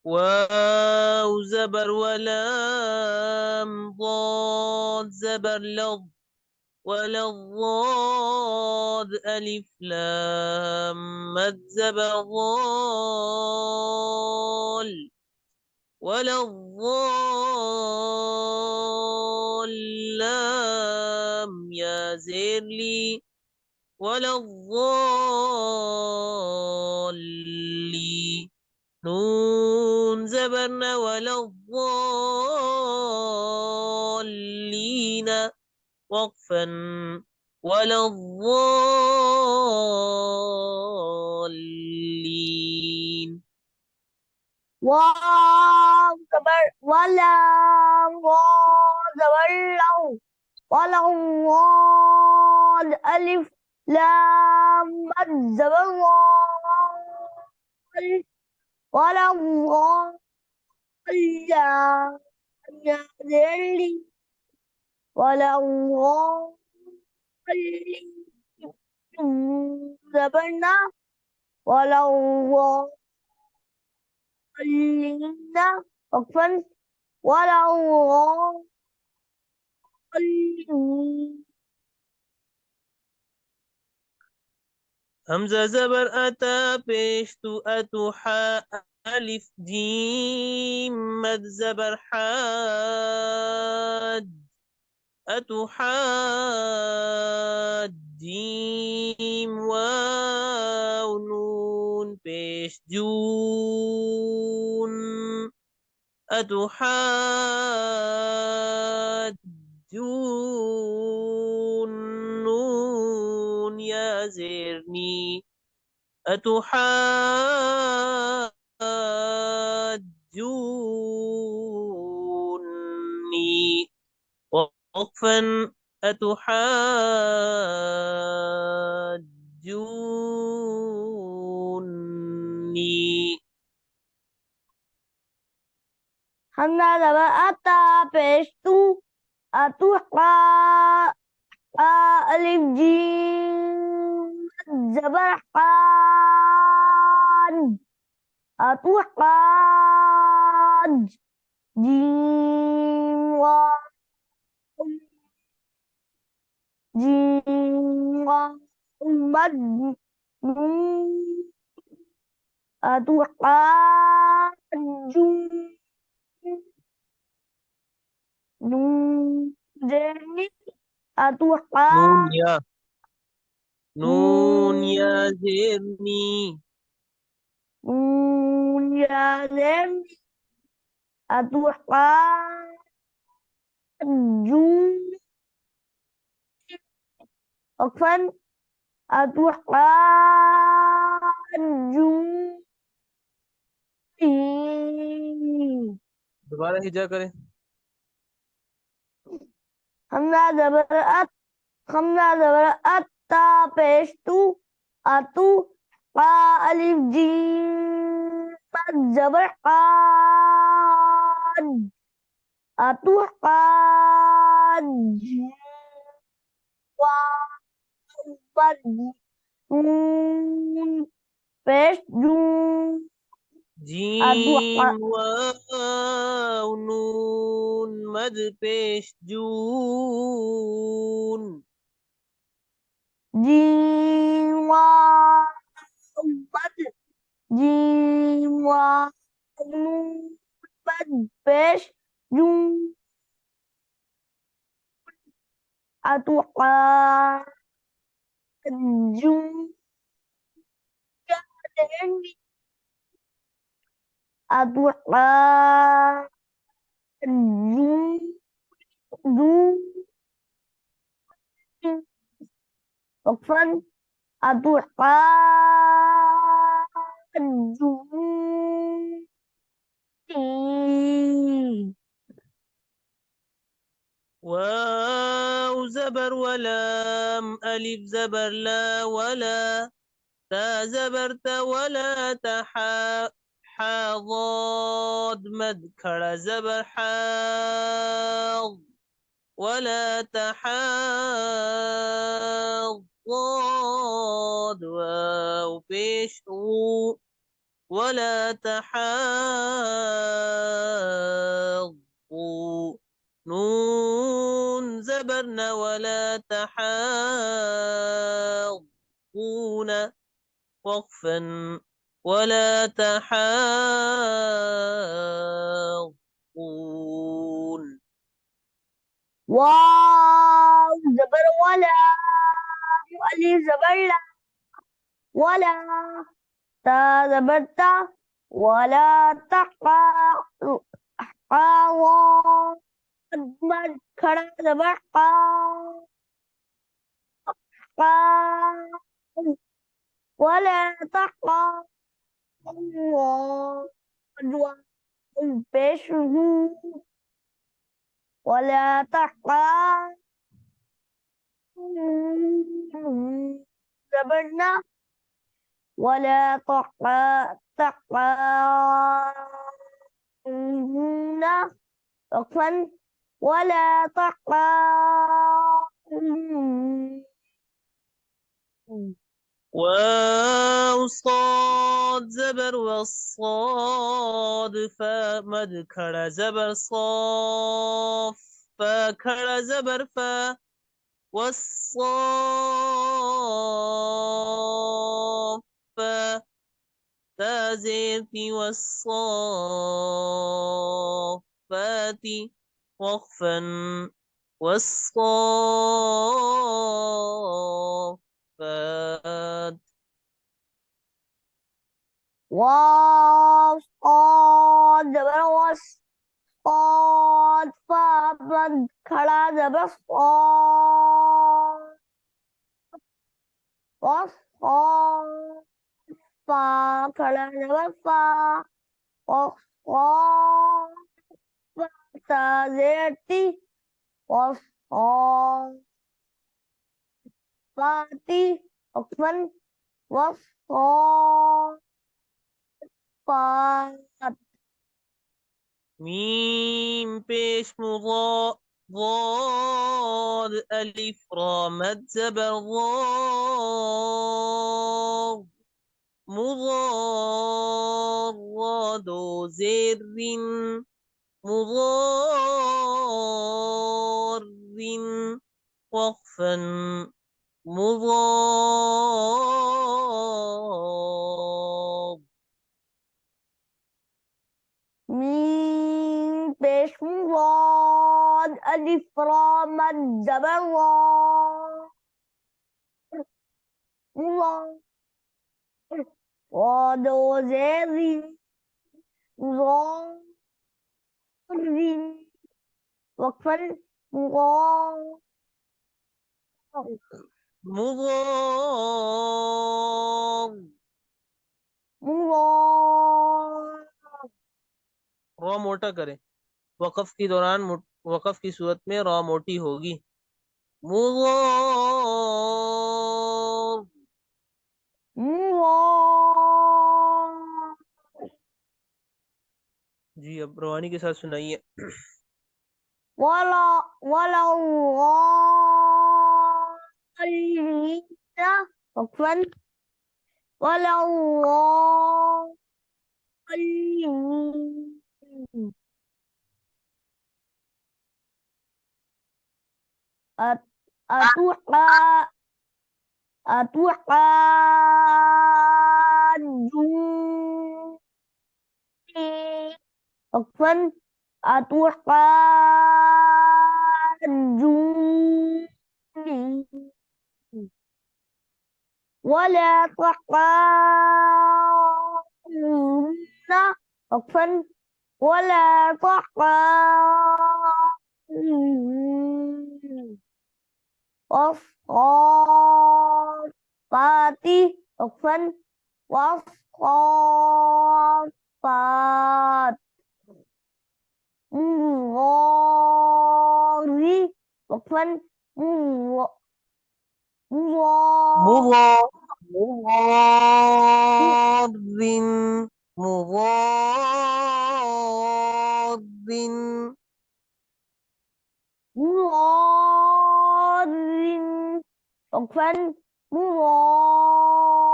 واو زبر ولام، ضاد زبر لظ، ولا الضاد ألف لام مد زبر ضال، ولا الضالام يا زيرلي، ولا الضالي نون زبرنا، ولا الضالين وقفا، ولا الضالين. واو زبر ولا، واو زبر لو، ولا ضاد ألف لام مد زبر ضال، ولا ضال يا ذلي، ولا ضالين زبرنا، ولا ضالين وقفا، ولا ضالين. همزة زبر أتى بيشتو أتوحاء، ألف جيم مد زبر حاد، أتحاجيم واو نون بيش جون، أتحاجون نون يا زرني، أتحاجوني وقفا، أتحاجوني. Hamna zaba ata pestu atu qa qa alif jim zabar qan atu qan jim wa jim wa mad nun atu qan jum nun jadi atu نون qan يا نون يا nun زرني، ya lem atuqan jum okfan atuqan jum दोबारा हिजा करें। hamza zabarat hamza zabarat ta pestu atu qa alif jim mad zabar qad atuqan jim wa bad nun pestu جيم واو نون مد پیش جون، jiwa empat jiwa empat pes jum atuqa jum jadi atuqa jum jum okfan atuqa jum واو زبر ولام، ألف زبر لا ولا، تا زبرت ولا تحا، حا ضاد مد کھڑا زبر حاض، ولا تحاضاد واو پیش او، ولا تحاضون نون زبرنا ولا تحاضون وقفا ولا تحاضون واو زبر ولا، ألف زبر لا، ولا تا زبر تا، ولا تقع قاوا مد खड़ा زبر قا قا ولا تقع पेश ولا تقع زبرنا ولا تقع تقع وقفا ولا تقع واو صاد زبر والصاد فمد खड़ा زبر صاف فखड़ा زبر فا والصاف تازير في والصافات وقفا والصافات واو صاد زبر وص صاد فا مد खड़ा زبر صاد وصاد فا खड़ा زبر فا وصاد تازيرتي وصاد فاتي وقفا وصاد فات ميم بيش ضاد ألف را مد زبر ضاد مضاد زر مضار وقفا مضاد ميم पेश वाद अलिफ रा मद जबर वा वा वादो जेरी वा री वक्फन वा مضاد वा रॉ मोटा करें वक़फ़ के दौरान वक़फ़ की सूरत में रॉ मोटी होगी मुज़ार वा जी अब रवानी के साथ सुनाइए वला वला वा वक्फन वला वा أتوقع أتوحاجوني عفوا أتوحاجوني ولا تحاجون عفوا ولا تحاجون والصافات عفوا والصافات مغاري عفوا مغار مضار مضار مضار مغار عفوا مغار